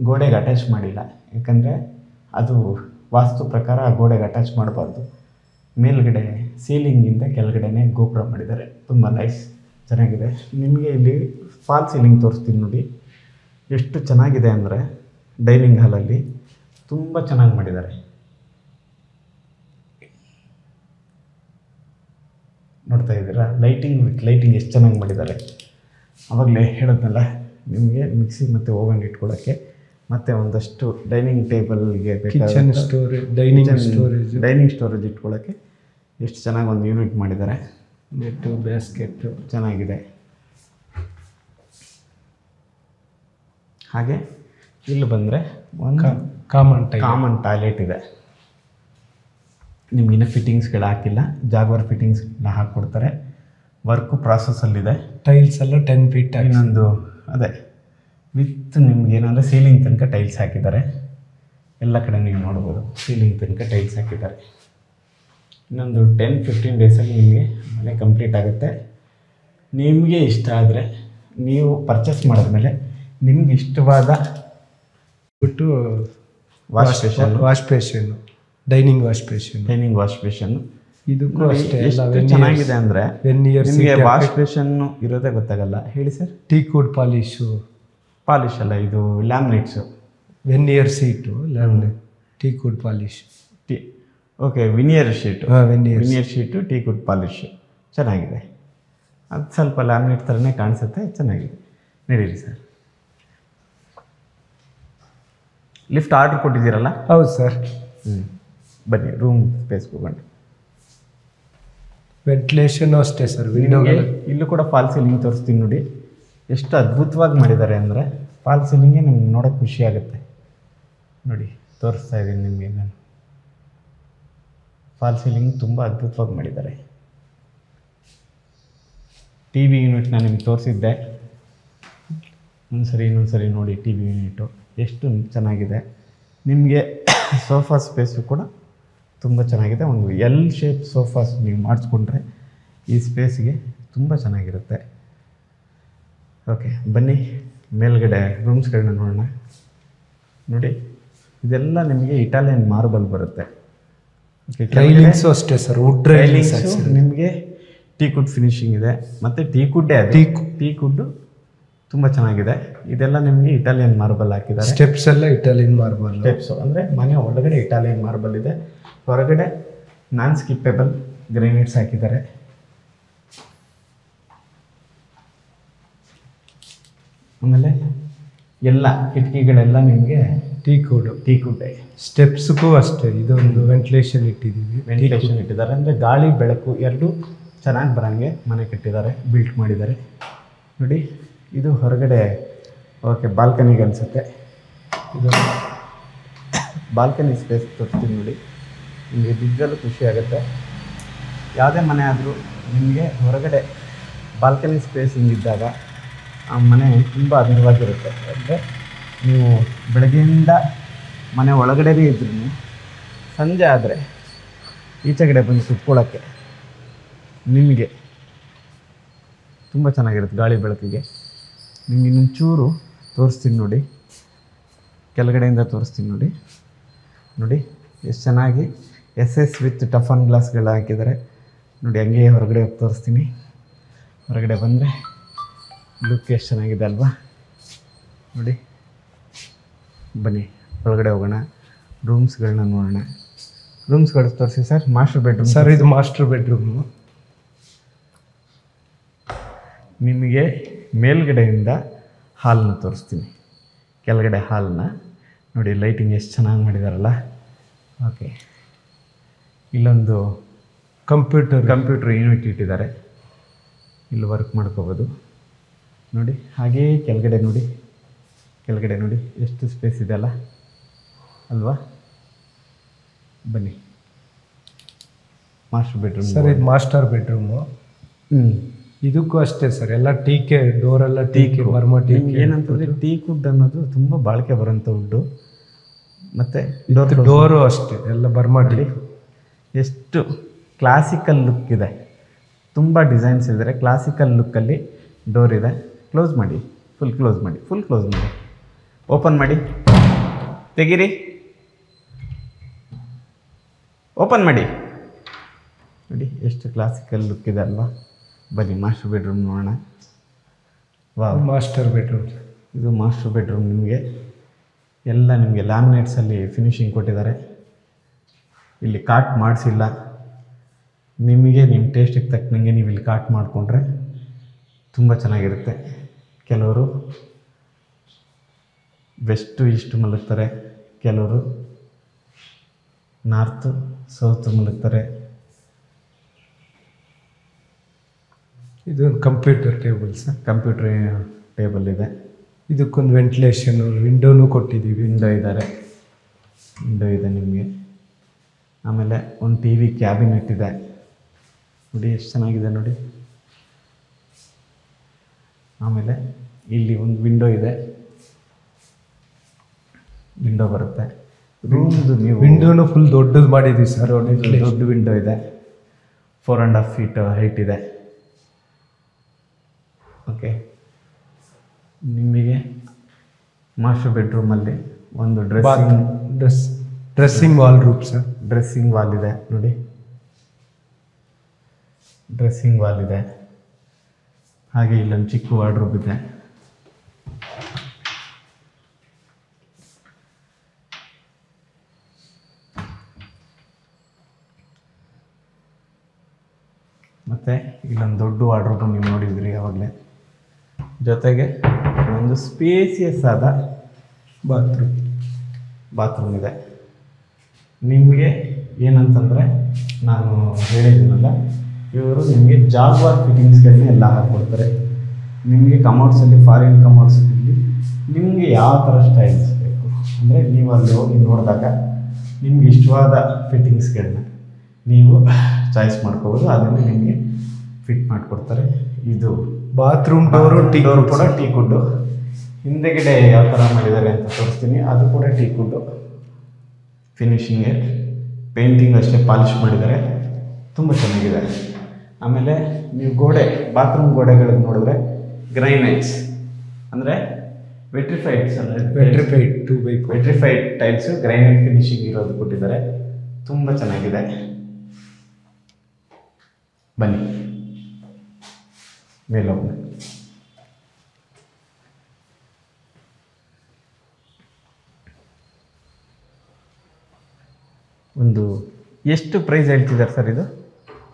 ಗೋಡೆಗೆ ಅಟ್ಯಾಚ್ ಮಾಡಿಲ್ಲ, ಯಾಕಂದರೆ ಅದು ವಾಸ್ತು ಪ್ರಕಾರ ಆ ಗೋಡೆಗೆ ಅಟ್ಯಾಚ್ ಮಾಡಬಾರ್ದು. ಮೇಲ್ಗಡೆ ಸೀಲಿಂಗಿಂದ ಕೆಳಗಡೆನೇ ಗೋಪುರ ಮಾಡಿದ್ದಾರೆ. ತುಂಬ ನೈಸ್, ಚೆನ್ನಾಗಿದೆ. ನಿಮಗೆ ಇಲ್ಲಿ ಫಾಲ್ ಸೀಲಿಂಗ್ ತೋರಿಸ್ತೀನಿ ನೋಡಿ. ಎಷ್ಟು ಚೆನ್ನಾಗಿದೆ ಅಂದರೆ ಡೈನಿಂಗ್ ಹಾಲಲ್ಲಿ ತುಂಬ ಚೆನ್ನಾಗಿ ಮಾಡಿದ್ದಾರೆ. ನೋಡ್ತಾ ಇದ್ದೀರಾ? ಲೈಟಿಂಗ್ ಎಷ್ಟು ಚೆನ್ನಾಗಿ ಮಾಡಿದ್ದಾರೆ. ಆವಾಗಲೇ ಹೇಳೋದ್ನಲ್ಲ ನಿಮಗೆ ಮಿಕ್ಸಿ ಮತ್ತು ಓವನ್ ಇಟ್ಕೊಳ್ಳೋಕ್ಕೆ, ಮತ್ತು ಒಂದಷ್ಟು ಡೈನಿಂಗ್ ಟೇಬಲ್ಗೆ ಕಿಚನ್ ಸ್ಟೋರೇಜ್, ಡೈನಿಂಗ್ ಸ್ಟೋರೇಜ್ ಇಟ್ಕೊಳ್ಳೋಕ್ಕೆ ಎಷ್ಟು ಚೆನ್ನಾಗಿ ಒಂದು ಯೂನಿಟ್ ಮಾಡಿದ್ದಾರೆ. ನೆಟ್ಟು ಬ್ಯಾಸ್ಕೆಟ್ಟು ಚೆನ್ನಾಗಿದೆ. ಹಾಗೆ ಇಲ್ಲಿ ಬಂದರೆ ಒಂದು ಕಾಮನ್ ಟಾಯ್ಲೆಟ್ ಇದೆ. ನಿಮಗಿನ್ನ ಫಿಟ್ಟಿಂಗ್ಸ್ಗಳು ಹಾಕಿಲ್ಲ, ಜಾಗ್ವಾರ್ ಫಿಟ್ಟಿಂಗ್ಸ್ನ ಹಾಕ್ಕೊಡ್ತಾರೆ. ವರ್ಕು ಪ್ರಾಸೆಸ್ಸಲ್ಲಿದೆ. ಟೈಲ್ಸ್ ಎಲ್ಲ 10 ಫೀಟ್. ಇನ್ನೊಂದು ಅದೇ ವಿತ್ ನಿಮ್ಗೆ ಏನಂದರೆ ಸೀಲಿಂಗ್ ತನಕ ಟೈಲ್ಸ್ ಹಾಕಿದ್ದಾರೆ. ಎಲ್ಲ ಕಡೆ ನೀವು ನೋಡ್ಬೋದು ಸೀಲಿಂಗ್ ತನಕ ಟೈಲ್ಸ್ ಹಾಕಿದ್ದಾರೆ. ಇನ್ನೊಂದು 10-15 ಡೇಸಲ್ಲಿ ನಿಮಗೆ ಮನೆ ಕಂಪ್ಲೀಟ್ ಆಗುತ್ತೆ. ನಿಮಗೆ ಇಷ್ಟ ಆದರೆ ನೀವು ಪರ್ಚೇಸ್ ಮಾಡಿದ್ಮೇಲೆ ನಿಮ್ಗೆ ಇಷ್ಟವಾದ ಬಿಟ್ಟು wash basin dining wash basin ಇದಕ್ಕೂ ಅಷ್ಟೇ ಎಷ್ಟು ಚೆನ್ನಾಗಿದೆ ಅಂದರೆ ವೆನಿಯರ್ ನಿಮಗೆ ವಾಶ್ ಬೇಷನ್ನು ಇರೋದೇ ಗೊತ್ತಾಗಲ್ಲ. ಹೇಳಿ ಸರ್. ಟೀಕ್ವುಡ್ ಪಾಲಿಶ್ ಅಲ್ಲ, ಇದು laminates. Veneer sheet laminate teakwood polish okay, veneer sheet. Veneer sheet teakwood polish ಚೆನ್ನಾಗಿದೆ. ಅದು ಸ್ವಲ್ಪ ಲ್ಯಾಮಿನೇಟ್ ಥರನೇ ಕಾಣಿಸುತ್ತೆ, ಚೆನ್ನಾಗಿದೆ. ನಡೀರಿ ಸರ್. Lift order ಕೊಟ್ಟಿದ್ದೀರಲ್ಲ? ಹೌದು ಸರ್. ಬನ್ನಿ ರೂಮ್ ಸ್ಪೇಸ್ಗೆ ಹೋಗೋಣ. ವೆಂಟಿಲೇಷನ್ ಅಷ್ಟೇ ಸರ್. ಇಲ್ಲೂ ಕೂಡ ಫಾಲ್ ಸೀಲಿಂಗ್ ತೋರಿಸ್ತೀನಿ ನೋಡಿ. ಎಷ್ಟು ಅದ್ಭುತವಾಗಿ ಮಾಡಿದ್ದಾರೆ ಅಂದರೆ ಫಾಲ್ ಸೀಲಿಂಗೇ ನಿಮ್ಗೆ ನೋಡೋಕ್ಕೆ ಖುಷಿ ಆಗುತ್ತೆ. ನೋಡಿ ತೋರಿಸ್ತಾ ಇದ್ದೀನಿ ನಿಮಗೆ ನಾನು. ಫಾಲ್ ಸೀಲಿಂಗ್ ತುಂಬ ಅದ್ಭುತವಾಗಿ ಮಾಡಿದ್ದಾರೆ. ಟಿ ವಿ ಯೂನಿಟ್ನ ನಿಮ್ಗೆ ತೋರಿಸಿದ್ದೆ. ಇನ್ನೊಂದು ಸರಿ ನೋಡಿ ಟಿ ವಿ ಯೂನಿಟು ಎಷ್ಟು ಚೆನ್ನಾಗಿದೆ. ನಿಮಗೆ ಸೋಫಾ ಸ್ಪೇಸು ಕೂಡ ತುಂಬ ಚೆನ್ನಾಗಿದೆ. ಒಂದು ಎಲ್ ಶೇಪ್ ಸೋಫಾಸ್ ನೀವು ಮಾಡಿಸ್ಕೊಂಡ್ರೆ ಈ ಸ್ಪೇಸ್ಗೆ ತುಂಬ ಚೆನ್ನಾಗಿರುತ್ತೆ. ಓಕೆ, ಬನ್ನಿ ಮೇಲ್ಗಡೆ ರೂಮ್ಸ್ಗಳನ್ನ ನೋಡೋಣ. ನೋಡಿ ಇದೆಲ್ಲ ನಿಮಗೆ ಇಟಾಲಿಯನ್ ಮಾರ್ಬಲ್ ಬರುತ್ತೆ. ರೈಲಿಂಗ್ಸು ಅಷ್ಟೇ ಸರ್. ವುಡ್ ರೈಲಿಂಗ್ಸ್ ನಿಮಗೆ ಟೀಕ್ವುಡ್ ಫಿನಿಶಿಂಗ್ ಇದೆ, ಮತ್ತು ಟೀಕ್ವುಡ್ಡೇ ಅದು. ಟೀಕ್ವುಡ್ಡು ತುಂಬ ಚೆನ್ನಾಗಿದೆ. ಇದೆಲ್ಲ ನಿಮಗೆ ಇಟಾಲಿಯನ್ ಮಾರ್ಬಲ್ ಹಾಕಿದ್ದಾರೆ. ಸ್ಟೆಪ್ಸ್ ಎಲ್ಲ ಇಟಾಲಿಯನ್ ಮಾರ್ಬಲ್. ಸ್ಟೆಪ್ಸು ಅಂದರೆ ಮನೆ ಒಳಗಡೆ ಇಟಾಲಿಯನ್ ಮಾರ್ಬಲ್ ಇದೆ, ಹೊರಗಡೆ ನಾನ್ ಸ್ಕಿಪ್ಪೇಬಲ್ ಗ್ರೈನೇಟ್ಸ್ ಹಾಕಿದ್ದಾರೆ. ಆಮೇಲೆ ಎಲ್ಲ ಕಿಟಕಿಗಳೆಲ್ಲ ನಿಮಗೆ ಟೀಕ್ವುಡ್. ಸ್ಟೆಪ್ಸ್ಗೂ ಅಷ್ಟೇ ಇದೊಂದು ವೆಂಟಿಲೇಷನ್ ಇಟ್ಟಿದ್ದಾರೆ. ಅಂದರೆ ಗಾಳಿ ಬೆಳಕು ಎರಡೂ ಚೆನ್ನಾಗಿ ಬರೋಂಗೆ ಮನೆ ಕಟ್ಟಿದ್ದಾರೆ, ಬಿಲ್ಟ್ ಮಾಡಿದ್ದಾರೆ. ನೋಡಿ ಇದು ಹೊರಗಡೆ ಓಕೆ ಬಾಲ್ಕನಿಗೆ ಅನಿಸುತ್ತೆ. ಇದು ಬಾಲ್ಕನಿ ಸ್ಪೇಸ್ ತೋರಿಸ್ತೀನಿ ನೋಡಿ. ನಿಮಗೆ ನಿಜವಾಗ್ಲೂ ಖುಷಿ ಆಗುತ್ತೆ. ಯಾವುದೇ ಮನೆ ಆದರೂ ನಿಮಗೆ ಹೊರಗಡೆ ಬಾಲ್ಕನಿ ಸ್ಪೇಸ್ ಹಿಂಗಿದ್ದಾಗ ಆ ಮನೆ ತುಂಬ ಅಂದವಾಗಿರುತ್ತೆ. ಅಂದರೆ ನೀವು ಬೆಳಗ್ಗೆಯಿಂದ ಮನೆ ಒಳಗಡೆನೇ ಇದ್ರೂ ಸಂಜೆ ಆದರೆ ಈಚೆಗಡೆ ಬಂದು ಕುತ್ಕೊಳ್ಳೋಕ್ಕೆ ನಿಮಗೆ ತುಂಬ ಚೆನ್ನಾಗಿರುತ್ತೆ. ಗಾಳಿ ಬೆಳಕಿಗೆ ನಿಮ್ಗೆ ಇನ್ನೊಂಚೂರು ತೋರಿಸ್ತೀನಿ ನೋಡಿ, ಕೆಳಗಡೆಯಿಂದ ತೋರಿಸ್ತೀನಿ ನೋಡಿ. ನೋಡಿ ಎಷ್ಟು ಚೆನ್ನಾಗಿ SS ವಿತ್ ಟಫನ್ ಗ್ಲಾಸ್ಗಳು ಹಾಕಿದ್ದಾರೆ ನೋಡಿ. ಹಂಗೆ ಹೊರಗಡೆ ಹೋಗಿ ತೋರಿಸ್ತೀನಿ. ಹೊರಗಡೆ ಬಂದರೆ ಲುಕ್ ಎಷ್ಟು ಚೆನ್ನಾಗಿದೆ ಅಲ್ವಾ? ನೋಡಿ ಬನ್ನಿ ಒಳಗಡೆ ಹೋಗೋಣ, ರೂಮ್ಸ್ಗಳನ್ನ ನೋಡೋಣ. ರೂಮ್ಸ್ಗಳು ತೋರಿಸಿ ಸರ್. Master bedroom sir. ಇದು ಮಾಸ್ಟರ್ ಬೆಡ್ರೂಮು. ನಿಮಗೆ ಮೇಲ್ಗಡೆಯಿಂದ ಹಾಲ್ನ ತೋರಿಸ್ತೀನಿ. ಕೆಳಗಡೆ ಹಾಲ್ನ ನೋಡಿ, ಲೈಟಿಂಗ್ ಎಷ್ಟು ಚೆನ್ನಾಗಿ ಮಾಡಿದಾರಲ್ಲ. ಓಕೆ, ಇಲ್ಲೊಂದು ಕಂಪ್ಯೂಟರ್ ಯೂನಿಟ್ ಇಟ್ಟಿದ್ದಾರೆ, ಇಲ್ಲಿ ವರ್ಕ್ ಮಾಡ್ಕೋಬೋದು ನೋಡಿ. ಹಾಗೇ ಕೆಳಗಡೆ ನೋಡಿ ಎಷ್ಟು ಸ್ಪೇಸ್ ಇದೆ ಅಲ್ಲ ಅಲ್ವಾ? ಬನ್ನಿ ಮಾಸ್ಟರ್ ಬೆಡ್ರೂಮ್ ಸರ್. ಇದು ಮಾಸ್ಟರ್ ಬೆಡ್ರೂಮು. ಇದಕ್ಕೂ ಅಷ್ಟೇ ಸರ್. ಎಲ್ಲ ಟೀಕೆ, ಡೋರೆಲ್ಲ ಟೀಕೆ, ಬರ್ಮ ಟೀಕೆ. ಏನಂತಂದರೆ ಟೀಕ್ವುಡ್ ಅನ್ನೋದು ತುಂಬ ಬಾಳಿಕೆ ಬರೋಂಥ ವುಡ್ಡು. ಮತ್ತು ಡೋರು ಅಷ್ಟೇ ಎಲ್ಲ ಬರ್ಮ ಟೀಕ್. ಎಷ್ಟು ಕ್ಲಾಸಿಕಲ್ ಲುಕ್ ಇದೆ. ತುಂಬ ಡಿಸೈನ್ಸ್ ಇದ್ದಾರೆ. ಕ್ಲಾಸಿಕಲ್ ಲುಕ್ಕಲ್ಲಿ ಡೋರ್ ಇದೆ. ಕ್ಲೋಸ್ ಮಾಡಿ, ಫುಲ್ ಕ್ಲೋಸ್ ಮಾಡಿ. ಓಪನ್ ಮಾಡಿ, ತೆಗೀರಿ, ಓಪನ್ ಮಾಡಿ. ನೋಡಿ ಎಷ್ಟು ಕ್ಲಾಸಿಕಲ್ ಲುಕ್ ಇದೆ ಅಲ್ವಾ? ಬನ್ನಿ ಮಾಸ್ಟರ್ ಬೆಡ್ರೂಮ್ ನೋಡೋಣ. Master bedroom. ಇದು ಮಾಸ್ಟರ್ ಬೆಡ್ರೂಮ್. ಎಲ್ಲ ನಿಮಗೆ ಲ್ಯಾಮಿನೇಟ್ಸಲ್ಲಿ ಫಿನಿಶಿಂಗ್ ಕೊಟ್ಟಿದ್ದಾರೆ. ಇಲ್ಲಿ ಕಾಟ್ ಮಾಡಿಸಿಲ್ಲ. ನಿಮಗೆ ನಿಮ್ಮ ಟೇಸ್ಟಿಗೆ ತಕ್ಕನಂಗೆ ನೀವು ಇಲ್ಲಿ ಕಾಟ್ ಮಾಡಿಕೊಂಡ್ರೆ ತುಂಬ ಚೆನ್ನಾಗಿರುತ್ತೆ. ಕೆಲವರು ವೆಸ್ಟು ಈಸ್ಟು ಮಲಗ್ತಾರೆ, ಕೆಲವರು ನಾರ್ತು ಸೌತು ಮಲಗ್ತಾರೆ. ಇದು computer table sir. Computer table ಇದೆ. ಇದಕ್ಕೊಂದು ವೆಂಟಿಲೇಷನ್ ವಿಂಡೋನೂ ಕೊಟ್ಟಿದ್ದೀವಿ. ವಿಂಡೋ ಇದೆ ನಿಮಗೆ. ಆಮೇಲೆ ಒಂದು ಟಿ ವಿ ಕ್ಯಾಬಿನೆಟ್ ಇದೆ ನೋಡಿ, ಎಷ್ಟು ಚೆನ್ನಾಗಿದೆ ನೋಡಿ. ಆಮೇಲೆ ಇಲ್ಲಿ ಒಂದು ವಿಂಡೋ ಇದೆ, ವಿಂಡೋ ಬರುತ್ತೆ. ರೂಮ್ದು ನೀವು ವಿಂಡೋನು ಫುಲ್ ದೊಡ್ಡದು ಮಾಡಿದ್ದೀವಿ ಸರ್. ದೊಡ್ಡ ವಿಂಡೋ ಇದೆ, 4.5 feet ಹೈಟ್ ಇದೆ. ಓಕೆ, ನಿಮಗೆ ಮಾಸ್ಟರ್ ಬೆಡ್ರೂಮಲ್ಲಿ ಒಂದು dressing wardrobe sir. Dressing wall ಇದೆ ನೋಡಿ, ಡ್ರೆಸ್ಸಿಂಗ್ ವಾಲ್ ಇದೆ. ಹಾಗೆ ಇಲ್ಲೊಂದು ಚಿಕ್ಕ ವಾರ್ಡ್ರೋಬ್ ಇದೆ. ಮತ್ತು ಇಲ್ಲೊಂದು ದೊಡ್ಡ ವಾರ್ಡ್ರೋಬ್ ನೀವು ನೋಡಿದ್ರಿ ಆವಾಗಲೇ. ಜೊತೆಗೆ ಒಂದು ಸ್ಪೇಸಿಯಸ್ ಆದ ಬಾತ್ರೂಮ್ ಇದೆ. ನಿಮಗೆ ಏನಂತಂದರೆ ನಾನು ಹೇಳಿದ್ದೀನಲ್ಲ, ಇವರು ನಿಮಗೆ ಜಾಗ್ವಾರ್ ಫಿಟ್ಟಿಂಗ್ಸ್ಗಳನ್ನ ಎಲ್ಲ ಹಾಕ್ಕೊಡ್ತಾರೆ. ನಿಮಗೆ ಕಮೋಡ್ಸಲ್ಲಿ ಫಾರಿನ್ ಕಮೋಡ್ಸಲ್ಲಿ ನಿಮಗೆ ಯಾವ ಥರ ಸ್ಟೈಲ್ಸ್ ಬೇಕು ಅಂದರೆ ನೀವು ಅಲ್ಲಿ ಹೋಗಿ ನೋಡಿದಾಗ ನಿಮ್ಗೆ ಇಷ್ಟವಾದ ಫಿಟ್ಟಿಂಗ್ಸ್ಗಳನ್ನ ನೀವು ಚಾಯ್ಸ್ ಮಾಡ್ಕೋಬೋದು. ಅದನ್ನು ನಿಮಗೆ ಫಿಟ್ ಮಾಡಿಕೊಡ್ತಾರೆ. ಇದು ಬಾತ್ರೂಮ್ ಡೋರು ಕೂಡ ಟೀಕುಡ್ಡು. ಹಿಂದೆಗಡೆ ಯಾವ ಥರ ಮಾಡಿದ್ದಾರೆ ಅಂತ ತೋರಿಸ್ತೀನಿ. ಅದು ಕೂಡ ಟೀಕುಡ್ಡು ಫಿನಿಶಿಂಗೆ, ಪೇಂಟಿಂಗ್ ಅಷ್ಟೇ ಪಾಲಿಷ್ ಮಾಡಿದ್ದಾರೆ, ತುಂಬ ಚೆನ್ನಾಗಿದೆ. ಆಮೇಲೆ ನೀವು ಬಾತ್ರೂಮ್ ಗೋಡೆಗಳಿಗೆ ನೋಡಿದ್ರೆ ಗ್ರೈನೈಟ್ಸ್ ಅಂದರೆ ವೆಟ್ರಿಫೈಡ್ ಟೈಲ್ಸು ಗ್ರೈನೈಟ್ ಫಿನಿಶಿಂಗ್ ಇರೋದು ಕೊಟ್ಟಿದ್ದಾರೆ. ತುಂಬ ಚೆನ್ನಾಗಿದೆ. ಬನ್ನಿ ಮೇಲೊಮ್ಮೆ. ಒಂದು ಎಷ್ಟು ಪ್ರೈಸ್ ಹೇಳ್ತಿದ್ದಾರೆ ಸರ್ ಇದು?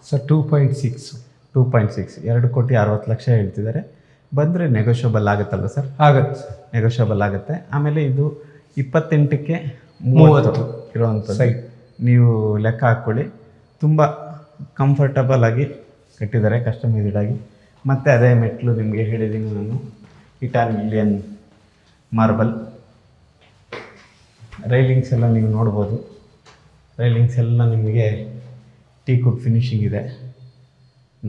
ಸರ್ 2.6. 2.6 2,60,00,000 ಹೇಳ್ತಿದ್ದಾರೆ. ಬಂದರೆ ನೆಗೋಷಿಯಬಲ್ ಆಗುತ್ತಲ್ಲ ಸರ್? ಆಗುತ್ತೆ, ನೆಗೋಷಿಯಬಲ್ ಆಗುತ್ತೆ. ಆಮೇಲೆ ಇದು 28ಕ್ಕೆ 30 ಇರೋವಂಥದ್ದು ಸೈಟ್ ನೀವು ಲೆಕ್ಕ ಹಾಕ್ಕೊಳ್ಳಿ. ತುಂಬ ಕಂಫರ್ಟಬಲ್ ಆಗಿ ಕಟ್ಟಿದ್ದಾರೆ, ಕಸ್ಟಮೈಸ್ಡ್ ಆಗಿ. ಮತ್ತು ಅದೇ ಮೆಟ್ಲು ನಿಮಗೆ ಹೇಳಿದ್ದೀನಿ ನಾನು, ಇಟಾಲಿಯನ್ ಮಾರ್ಬಲ್. ರೈಲಿಂಗ್ಸ್ ಎಲ್ಲ ನೀವು ನೋಡ್ಬೋದು. ರೈಲಿಂಗ್ಸ್ ಎಲ್ಲ ನಿಮಗೆ ಟೀಕುಡ್ ಫಿನಿಶಿಂಗ್ ಇದೆ,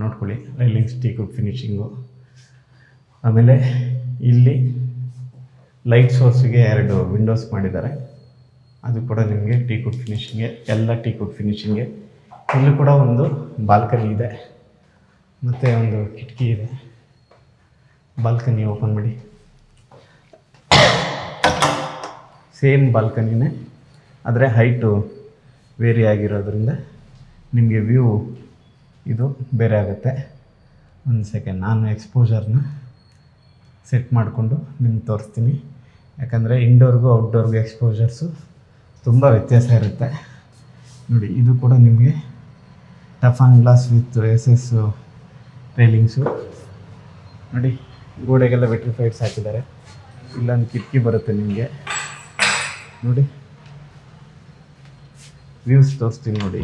ನೋಡ್ಕೊಳ್ಳಿ. Railings teakwood finishing. ಆಮೇಲೆ ಇಲ್ಲಿ ಲೈಟ್ ಸೋರ್ಸಿಗೆ 2 ವಿಂಡೋಸ್ ಮಾಡಿದ್ದಾರೆ, ಅದು ಕೂಡ ನಿಮಗೆ ಟೀಕುಡ್ ಫಿನಿಶಿಂಗೆ, ಎಲ್ಲ ಟೀಕುಡ್ ಫಿನಿಶಿಂಗೆ. ಇಲ್ಲೂ ಕೂಡ ಒಂದು ಬಾಲ್ಕನಿ ಇದೆ, ಮತ್ತು ಒಂದು ಕಿಟಕಿ ಇದೆ. ಬಾಲ್ಕನಿ ಓಪನ್ ಮಾಡಿ, ಸೇಮ್ ಬಾಲ್ಕನಿನೇ, ಆದರೆ ಹೈಟು ವೇರಿ ಆಗಿರೋದ್ರಿಂದ ನಿಮಗೆ ವ್ಯೂ ಇದು ಬೇರೆ ಆಗುತ್ತೆ. ಒಂದು ಸೆಕೆಂಡ್, ನಾನು ಎಕ್ಸ್ಪೋಜರ್ನ ಸೆಟ್ ಮಾಡಿಕೊಂಡು ನಿಮ್ಗೆ ತೋರಿಸ್ತೀನಿ. ಯಾಕಂದರೆ ಇಂಡೋರ್ಗೂ ಔಟ್ಡೋರ್ಗೂ ಎಕ್ಸ್ಪೋಜರ್ಸು ತುಂಬ ವ್ಯತ್ಯಾಸ ಇರುತ್ತೆ. ನೋಡಿ, ಇದು ಕೂಡ ನಿಮಗೆ ಟಫನ್ ಗ್ಲಾಸ್ ವಿತ್ SS ರೈಲಿಂಗ್ಸು. ನೋಡಿ, ಗೋಡೆಗೆಲ್ಲ ವೆಟ್ರಿಫೈಡ್ಸ್ ಹಾಕಿದ್ದಾರೆ. ಇಲ್ಲೊಂದು ಕಿಟಕಿ ಬರುತ್ತೆ ನಿಮಗೆ. ನೋಡಿ, ವ್ಯೂಸ್ ತೋರಿಸ್ತೀನಿ ನೋಡಿ.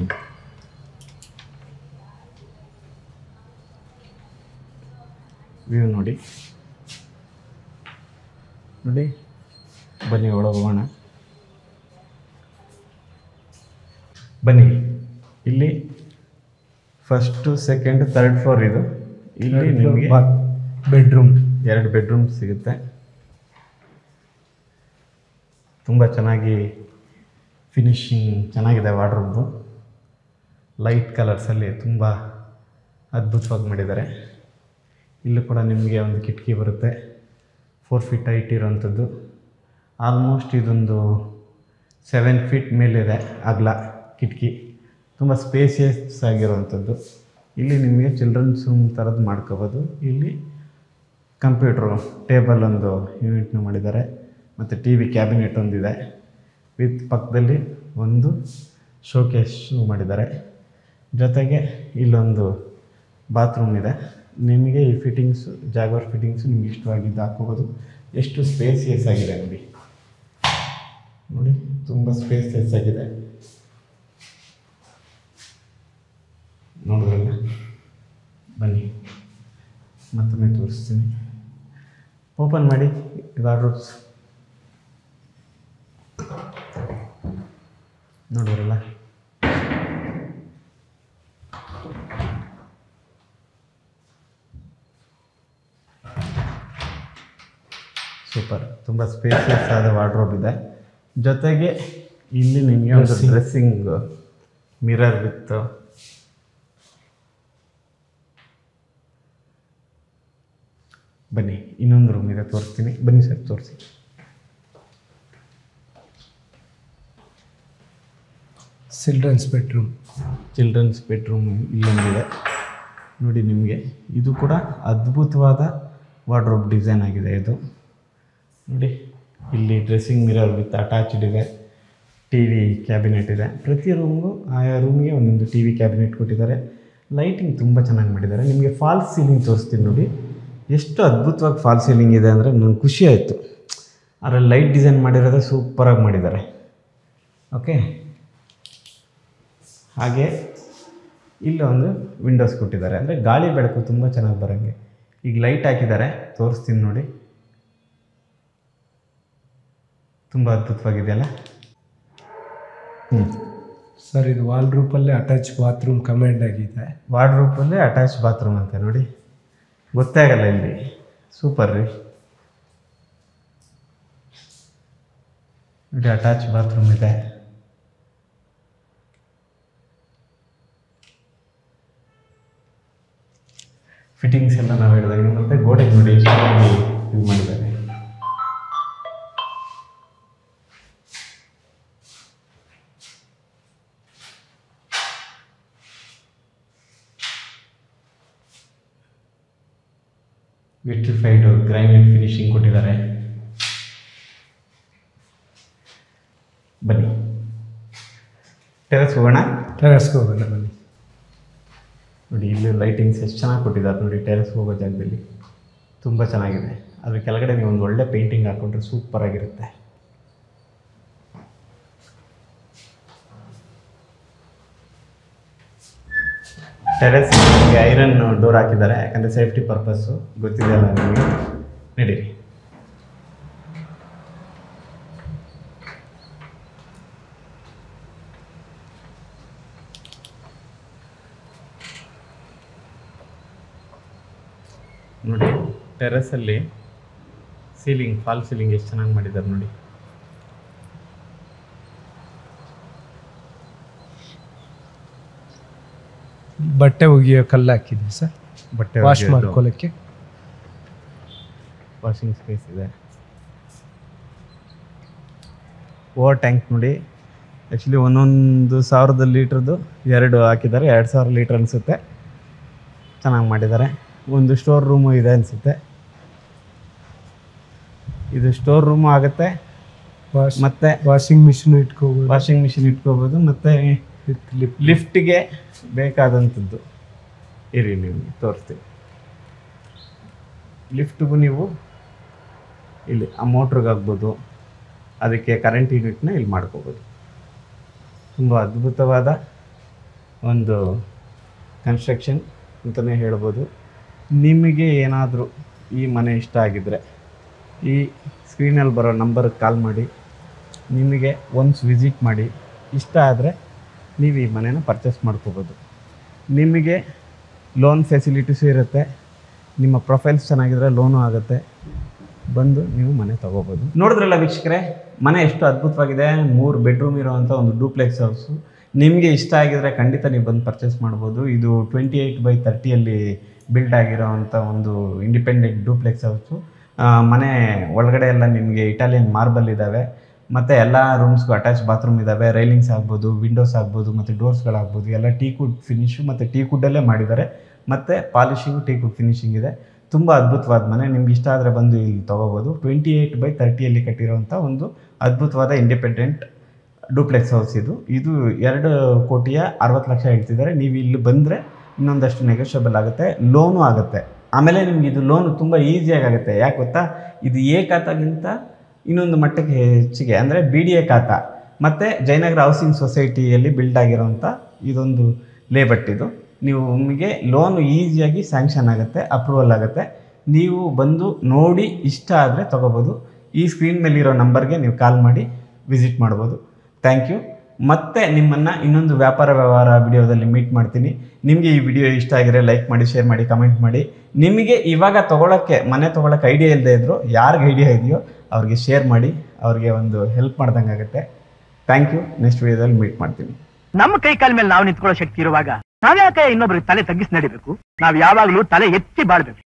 ವ್ಯೂ ನೋಡಿ. ಬನ್ನಿ ಒಳಗೆ ಹೋಗೋಣ. ಬನ್ನಿ, ಇಲ್ಲಿ ಫಸ್ಟು, ಸೆಕೆಂಡ್, 3rd ಫ್ಲೋರ್ ಇದು. ಇಲ್ಲಿ ನಿಮಗೆ ಬೆಡ್ರೂಮ್, 2 ಬೆಡ್ರೂಮ್ ಸಿಗುತ್ತೆ. ತುಂಬ ಚೆನ್ನಾಗಿ ಫಿನಿಶಿಂಗ್ ಚೆನ್ನಾಗಿದೆ. ವಾರ್ಡ್ರೋಬ್ದು ಲೈಟ್ ಕಲರ್ಸಲ್ಲಿ ತುಂಬ ಅದ್ಭುತವಾಗಿ ಮಾಡಿದ್ದಾರೆ. ಇಲ್ಲೂ ಕೂಡ ನಿಮಗೆ ಒಂದು ಕಿಟಕಿ ಬರುತ್ತೆ, 4 ಫೀಟ್ ಹೈಟ್ ಇರೋವಂಥದ್ದು. ಆಲ್ಮೋಸ್ಟ್ ಇದೊಂದು 7 ಫೀಟ್ ಮೇಲಿದೆ ಅಗಲ ಕಿಟಕಿ. ತುಂಬ ಸ್ಪೇಸಿಯಸ್ ಆಗಿರುವಂಥದ್ದು. ಇಲ್ಲಿ ನಿಮಗೆ ಚಿಲ್ಡ್ರನ್ಸ್ ರೂಮ್ ಥರದ್ದು ಮಾಡ್ಕೋಬೋದು. ಇಲ್ಲಿ ಕಂಪ್ಯೂಟ್ರು ಟೇಬಲ್ ಒಂದು ಯೂನಿಟ್ನ ಮಾಡಿದ್ದಾರೆ, ಮತ್ತು TV ಕ್ಯಾಬಿನೆಟ್ ಒಂದಿದೆ. ವಿತ್ ಪಕ್ಕದಲ್ಲಿ ಒಂದು ಶೋಕೇಶು ಮಾಡಿದ್ದಾರೆ. ಜೊತೆಗೆ ಇಲ್ಲೊಂದು ಬಾತ್ರೂಮ್ ಇದೆ. ನಿಮಗೆ ಈ ಫಿಟ್ಟಿಂಗ್ಸು, ಜಾಗ್ವಾರ್ ಫಿಟ್ಟಿಂಗ್ಸು ನಿಮ್ಗೆ ಇಷ್ಟವಾಗಿದ್ದು ಹಾಕೋಬೋದು. ಎಷ್ಟು ಸ್ಪೇಸಿಯಸ್ ಆಗಿದೆ ನೋಡಿ. ತುಂಬ ಸ್ಪೇಸಿಯಸ್ ಆಗಿದೆ. ನೋಡಿದ್ರಲ್ಲ, ಬನ್ನಿ ಮತ್ತೊಮ್ಮೆ ತೋರಿಸ್ತೀನಿ. ಓಪನ್ ಮಾಡಿ ವಾರ್ಡ್ರೋಬ್ಸ್. ನೋಡಿದ್ರಲ್ಲ, ಸೂಪರ್. ತುಂಬ ಸ್ಪೇಸಿಯಸ್ ಆದ ವಾರ್ಡ್ರೋಬ್ ಇದೆ. ಜೊತೆಗೆ ಇಲ್ಲಿ ನಿಮಗೆ ಒಂದು ಡ್ರೆಸ್ಸಿಂಗ್ ಮಿರರ್ ವಿತ್ ಬನ್ನಿ, ಇನ್ನೊಂದು ರೂಮ್ ಇದೆ ತೋರಿಸ್ತೀನಿ. ಬನ್ನಿ ಸರ್, ತೋರಿಸಿ. Children's bedroom. ಚಿಲ್ಡ್ರನ್ಸ್ ಬೆಡ್ರೂಮ್ ಇಲ್ಲೊಂದಿದೆ ನೋಡಿ. ನಿಮಗೆ ಇದು ಕೂಡ ಅದ್ಭುತವಾದ ವಾರ್ಡ್ರೋಬ್ ಡಿಸೈನ್ ಆಗಿದೆ. ಇದು ನೋಡಿ, ಇಲ್ಲಿ ಡ್ರೆಸ್ಸಿಂಗ್ ಮಿರರ್ ವಿತ್ ಅಟ್ಯಾಚ್ಡ್ ಇದೆ. ಟಿ ವಿ ಕ್ಯಾಬಿನೆಟ್ ಇದೆ. ಪ್ರತಿ ರೂಮ್ಗೂ ಆಯಾ ರೂಮ್ಗೆ ಒಂದೊಂದು ಟಿ ವಿ ಕ್ಯಾಬಿನೆಟ್ ಕೊಟ್ಟಿದ್ದಾರೆ. ಲೈಟಿಂಗ್ ತುಂಬ ಚೆನ್ನಾಗಿ ಮಾಡಿದ್ದಾರೆ. ನಿಮಗೆ ಫಾಲ್ಸ್ ಸೀಲಿಂಗ್ ತೋರಿಸ್ತೀನಿ ನೋಡಿ. ಎಷ್ಟು ಅದ್ಭುತವಾಗಿ ಫಾಲ್ಸ್ ಸೀಲಿಂಗ್ ಇದೆ ಅಂದರೆ ನನಗೆ ಖುಷಿ ಆಯಿತು. ಅದರಲ್ಲಿ ಲೈಟ್ ಡಿಸೈನ್ ಮಾಡಿರೋದೇ ಸೂಪರಾಗಿ ಮಾಡಿದ್ದಾರೆ. ಓಕೆ, ಹಾಗೆ ಇಲ್ಲೊಂದು ವಿಂಡೋಸ್ ಕೊಟ್ಟಿದ್ದಾರೆ, ಅಂದರೆ ಗಾಳಿ ಬೆಳಕು ತುಂಬ ಚೆನ್ನಾಗಿ ಬರೋಂಗೆ. ಈಗ ಲೈಟ್ ಹಾಕಿದ್ದಾರೆ, ತೋರಿಸ್ತೀನಿ ನೋಡಿ. ತುಂಬ ಅದ್ಭುತವಾಗಿದೆಯಲ್ಲ. ಸರ್ ಇದು ವಾಲ್ಡ್ರೂಪಲ್ಲೇ ಅಟ್ಯಾಚ್ ಬಾತ್ರೂಮ್ ಕಮೆಂಡ್ ಆಗಿದೆ. ವಾರ್ಡ್ರೋಬಲ್ಲೇ ಅಟ್ಯಾಚ್ ಬಾತ್ರೂಮ್ ಅಂತ ನೋಡಿ. ಗೊತ್ತೇ ಆಗಲ್ಲ ಇಲ್ಲಿ. ಸೂಪರ್ ರೀ ನೋಡಿ, ಅಟ್ಯಾಚ್ ಬಾತ್ರೂಮ್ ಇದೆ. ಫಿಟ್ಟಿಂಗ್ಸ್ ಎಲ್ಲ ನಾವು ಹೇಳಿದಾಗ ಮತ್ತೆ ಗೋಡೆಗೆ ನೋಡಿ ಎಷ್ಟು ಇದು ಮಾಡಿದ್ದಾರೆ. ವಿಟ್ರಿಫೈಡ್ ಗ್ರಾನೈಟ್ ಫಿನಿಶಿಂಗ್ ಕೊಟ್ಟಿದ್ದಾರೆ. ಬನ್ನಿ ಟೆರೆಸ್ ಹೋಗೋಣ. ಟೆರೆಸ್ಗೆ ಹೋಗೋಣ ಬನ್ನಿ. ನೋಡಿ, ಇಲ್ಲಿ ಲೈಟಿಂಗ್ಸ್ ಎಷ್ಟು ಚೆನ್ನಾಗಿ ಕೊಟ್ಟಿದ್ದಾರೆ ನೋಡಿ. ಟೆರೆಸ್ ಹೋಗೋ ಜಾಗದಲ್ಲಿ ತುಂಬ ಚೆನ್ನಾಗಿದೆ. ಅದ್ರ ಕೆಳಗಡೆ ನೀವು ಒಂದು ಒಳ್ಳೆ ಪೇಂಟಿಂಗ್ ಹಾಕ್ಕೊಂಡ್ರೆ ಸೂಪರಾಗಿರುತ್ತೆ. ಟೆರೆಸ್ ಐರನ್ ಡೋರ್ ಹಾಕಿದ್ದಾರೆ, ಯಾಕಂದರೆ ಸೇಫ್ಟಿ ಪರ್ಪಸ್ಸು. ಗೊತ್ತಿದೆಯಲ್ಲ ನಿಮಗೆ. ನಡೀರಿ. ನೋಡಿ, ಟೆರೆಸಲ್ಲಿ ಸೀಲಿಂಗ್, ಫಾಲ್ ಸೀಲಿಂಗ್ ಎಷ್ಟು ಚೆನ್ನಾಗಿ ಮಾಡಿದ್ದಾರೆ ನೋಡಿ. ಬಟ್ಟೆ ಒಗೆಯೋ ಕಲ್ಲು ಹಾಕಿದೆ ಸರ್, ಬಟ್ಟೆ ವಾಶ್ ಮಾಡ್ಕೊಳ್ಳೋಕ್ಕೆ. ವಾಷಿಂಗ್ ಸ್ಪೇಸ್ ಇದೆ. ಓವರ್ ಟ್ಯಾಂಕ್ ನೋಡಿ. ಆ್ಯಕ್ಚುಲಿ 1,000 ಲೀಟ್ರದ್ದು 2 ಹಾಕಿದ್ದಾರೆ. 2,000 ಲೀಟ್ರ್ ಅನಿಸುತ್ತೆ. ಚೆನ್ನಾಗಿ ಮಾಡಿದ್ದಾರೆ. ಒಂದು ಸ್ಟೋರ್ ರೂಮು ಇದೆ ಅನಿಸುತ್ತೆ. ಇದು ಸ್ಟೋರ್ ರೂಮು ಆಗುತ್ತೆ. ಮತ್ತು ವಾಷಿಂಗ್ ಮಿಷಿನ್ ಇಟ್ಕೋಬೋದು. ವಾಷಿಂಗ್ ಮಿಷಿನ್ ಇಟ್ಕೋಬೋದು. ಮತ್ತು ಲಿಫ್ಟಿಗೆ ಬೇಕಾದಂಥದ್ದು ಇರಿ, ನಿಮಗೆ ತೋರಿಸ್ತೀನಿ. ಲಿಫ್ಟಿಗೂ ನೀವು ಇಲ್ಲಿ ಆ ಮೋಟ್ರಿಗೆ ಆಗ್ಬೋದು, ಅದಕ್ಕೆ ಕರೆಂಟ್ ಯೂನಿಟ್ನ ಇಲ್ಲಿ ಮಾಡ್ಕೋಬೋದು. ತುಂಬ ಅದ್ಭುತವಾದ ಒಂದು ಕನ್ಸ್ಟ್ರಕ್ಷನ್ ಅಂತಲೇ ಹೇಳ್ಬೋದು. ನಿಮಗೆ ಏನಾದರೂ ಈ ಮನೆ ಇಷ್ಟ ಆಗಿದ್ದರೆ ಈ ಸ್ಕ್ರೀನಲ್ಲಿ ಬರೋ ನಂಬರ್ಗೆ ಕಾಲ್ ಮಾಡಿ, ನಿಮಗೆ ಒನ್ಸ್ ವಿಸಿಟ್ ಮಾಡಿ. ಇಷ್ಟ ಆದರೆ ನೀವು ಈ ಮನೇನ ಪರ್ಚೇಸ್ ಮಾಡ್ಕೋಬೋದು. ನಿಮಗೆ ಲೋನ್ ಫೆಸಿಲಿಟೀಸು ಇರುತ್ತೆ. ನಿಮ್ಮ ಪ್ರೊಫೈಲ್ಸ್ ಚೆನ್ನಾಗಿದ್ರೆ ಲೋನು ಆಗುತ್ತೆ. ಬಂದು ನೀವು ಮನೆ ತೊಗೋಬೋದು. ನೋಡಿದ್ರಲ್ಲ ವೀಕ್ಷಕರೇ, ಮನೆ ಎಷ್ಟು ಅದ್ಭುತವಾಗಿದೆ. 3 ಬೆಡ್ರೂಮ್ ಇರೋವಂಥ ಒಂದು ಡೂಪ್ಲೆಕ್ಸ್ ಹೌಸು. ನಿಮಗೆ ಇಷ್ಟ ಆಗಿದರೆ ಖಂಡಿತ ನೀವು ಬಂದು ಪರ್ಚೇಸ್ ಮಾಡ್ಬೋದು. ಇದು 28/30 ಬಿಲ್ಡ್ ಆಗಿರೋವಂಥ ಒಂದು ಇಂಡಿಪೆಂಡೆಂಟ್ ಡೂಪ್ಲೆಕ್ಸ್ ಹೌಸು. ಮನೆ ಒಳಗಡೆ ಎಲ್ಲ ನಿಮಗೆ ಇಟಾಲಿಯನ್ ಮಾರ್ಬಲ್ ಇದ್ದಾವೆ. ಮತ್ತು ಎಲ್ಲ ರೂಮ್ಸ್ಗೂ ಅಟ್ಯಾಚ್ ಬಾತ್ರೂಮ್ ಇದ್ದಾವೆ. ರೈಲಿಂಗ್ಸ್ ಆಗ್ಬೋದು, ವಿಂಡೋಸ್ ಆಗ್ಬೋದು, ಮತ್ತು ಡೋರ್ಸ್ಗಳಾಗ್ಬೋದು. ಎಲ್ಲ ಟೀಕುಡ್ ಫಿನಿಶು ಮತ್ತು ಟೀಕುಡ್ಡಲ್ಲೇ ಮಾಡಿದ್ದಾರೆ. ಮತ್ತು ಪಾಲಿಶಿಂಗು ಟೀಕುಡ್ ಫಿನಿಶಿಂಗ್ ಇದೆ. ತುಂಬ ಅದ್ಭುತವಾದ ಮನೆ. ನಿಮ್ಗೆ ಇಷ್ಟ ಆದರೆ ಬಂದು ಇಲ್ಲಿ ತೊಗೋಬೋದು. 28/30 ಕಟ್ಟಿರೋವಂಥ ಒಂದು ಅದ್ಭುತವಾದ ಇಂಡಿಪೆಂಡೆಂಟ್ ಡೂಪ್ಲೆಕ್ಸ್ ಹೌಸ್ ಇದು. 2,60,00,000 ಹೇಳ್ತಿದ್ದಾರೆ. ನೀವು ಇಲ್ಲಿ ಬಂದರೆ ಇನ್ನೊಂದಷ್ಟು ನೆಗೋಷಿಯಬಲ್ ಆಗುತ್ತೆ, ಲೋನು ಆಗುತ್ತೆ. ಆಮೇಲೆ ನಿಮ್ಗೆ ಇದು ಲೋನು ತುಂಬ ಈಸಿಯಾಗಿ ಆಗುತ್ತೆ. ಯಾಕೆ ಗೊತ್ತಾ, ಇದು ಎ ಖಾತಾಗಿಂತ ಇನ್ನೊಂದು ಮಟ್ಟಕ್ಕೆ ಹೆಚ್ಚಿಗೆ, ಅಂದರೆ BDA ಖಾತಾ ಮತ್ತು ಜಯನಗರ ಹೌಸಿಂಗ್ ಸೊಸೈಟಿಯಲ್ಲಿ ಬಿಲ್ಡ್ ಆಗಿರೋವಂಥ ಇದೊಂದು ಲೇಬಟ್ ಇದು. ನಿಮಗೆ ಲೋನು ಈಸಿಯಾಗಿ ಸ್ಯಾಂಕ್ಷನ್ ಆಗುತ್ತೆ, ಅಪ್ರೂವಲ್ ಆಗುತ್ತೆ. ನೀವು ಬಂದು ನೋಡಿ ಇಷ್ಟ ಆದರೆ ತೊಗೋಬೋದು. ಈ ಸ್ಕ್ರೀನ್ ಮೇಲಿರೋ ನಂಬರ್ಗೆ ನೀವು ಕಾಲ್ ಮಾಡಿ ವಿಸಿಟ್ ಮಾಡ್ಬೋದು. Thank you. ಮತ್ತೆ ನಿಮ್ಮನ್ನು ಇನ್ನೊಂದು ವ್ಯಾಪಾರ ವ್ಯವಹಾರ ವಿಡಿಯೋದಲ್ಲಿ ಮೀಟ್ ಮಾಡ್ತೀನಿ. ನಿಮಗೆ ಈ ವಿಡಿಯೋ ಇಷ್ಟ ಆಗಿದ್ರೆ ಲೈಕ್ ಮಾಡಿ, ಶೇರ್ ಮಾಡಿ, ಕಮೆಂಟ್ ಮಾಡಿ. ನಿಮಗೆ ಇವಾಗ ಮನೆ ತೊಗೊಳಕ್ಕೆ ಐಡಿಯಾ ಇಲ್ಲದೆ ಇದ್ದರೂ ಯಾರಿಗೆ ಐಡಿಯಾ ಇದೆಯೋ ಅವ್ರಿಗೆ ಶೇರ್ ಮಾಡಿ, ಅವ್ರಿಗೆ ಒಂದು ಹೆಲ್ಪ್ ಮಾಡ್ದಂಗೆ ಆಗುತ್ತೆ. Thank you. ನೆಕ್ಸ್ಟ್ ವಿಡಿಯೋದಲ್ಲಿ ಮೀಟ್ ಮಾಡ್ತೀನಿ. ನಮ್ಮ ಕೈ ಕಾಲ ಮೇಲೆ ನಾವು ನಿಂತ್ಕೊಳ್ಳೋ ಶಕ್ತಿ ಇರುವಾಗ ನಾವ್ಯಾಕೆ ಇನ್ನೊಬ್ರಿಗೆ ತಲೆ ತಗ್ಗಿಸಿ ನಡಿಬೇಕು? ನಾವ್ ಯಾವಾಗ್ಲೂ ತಲೆ ಎತ್ತಿ ಬಾಳ್ಬೇಕು.